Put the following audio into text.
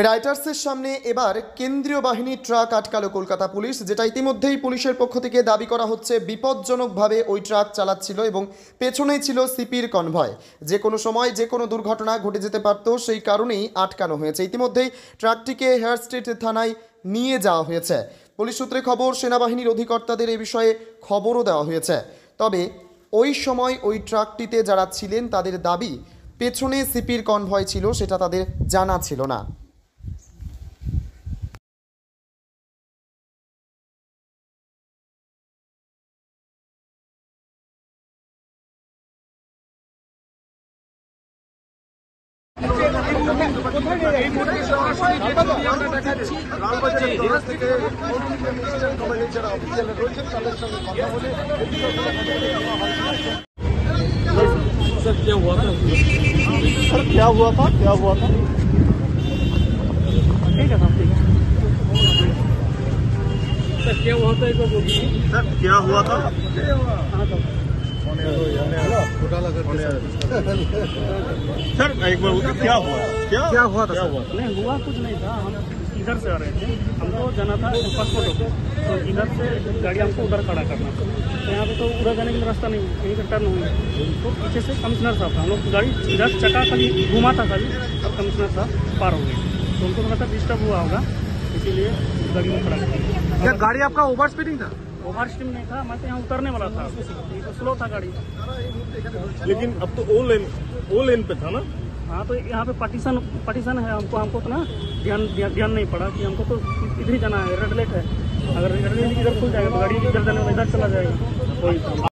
রাইটার্সের সামনে এবার কেন্দ্রীয় বাহিনীর ট্রাক আটকালো কলকাতা পুলিশ, যেটা ইতিমধ্যেই পুলিশের পক্ষ থেকে দাবি করা হচ্ছে বিপজ্জনকভাবে ওই ট্রাক চালাচ্ছিল এবং পেছনেই ছিল সিপির কনভয়। যে কোনো সময় যে কোনো দুর্ঘটনা ঘটে যেতে পারত, সেই কারণেই আটকানো হয়েছে। ইতিমধ্যেই ট্রাকটিকে হেয়ার স্ট্রিট থানায় নিয়ে যাওয়া হয়েছে। পুলিশ সূত্রে খবর, সেনাবাহিনীর অধিকর্তাদের এ বিষয়ে খবরও দেওয়া হয়েছে। তবে ওই সময় ওই ট্রাকটিতে যারা ছিলেন তাদের দাবি পেছনে সিপির কনভয় ছিল, সেটা তাদের জানা ছিল না। सर क्या हुआ था? सर क्या हुआ था? ठीक है साहब, ठीक है सर। क्या हुआ था एक बार बोलिए सर, क्या हुआ था? सर एक बार बोलिए, क्या हुआ था? नहीं हुआ कुछ नहीं था। हम इधर से आ रहे थे, हमको जाना था पासपोर्ट ऑफिस, तो इधर से गाड़ी हमको उधर खड़ा करना था। तो यहाँ पे तो उधर जाने के लिए रास्ता नहीं, कहीं का टर्न हुई। तो पीछे से कमिश्नर साहब था, हम लोग गाड़ी इधर चक्का खाली घुमा था खाली, और कमिश्नर साहब पार हो गए। तो उनको लगा था डिस्टर्ब हुआ होगा, इसीलिए गाड़ी में खड़ा किया। क्या गाड़ी आपका ओवर स्पीडिंग था? ओवर स्टीम नहीं था, मैं तो यहाँ उतरने वाला था, तो स्लो था गाड़ी। लेकिन अब तो ओ लेन पे था ना? हाँ, तो यहाँ पे पार्टीशन है, हमको तो ना ध्यान नहीं पड़ा कि हमको तो इधर ही जाना है, रेड लाइट है। अगर रेड लाइट इधर खुल जाएगा तो गाड़ी इधर जाने में इधर चला जाएगा, वही था।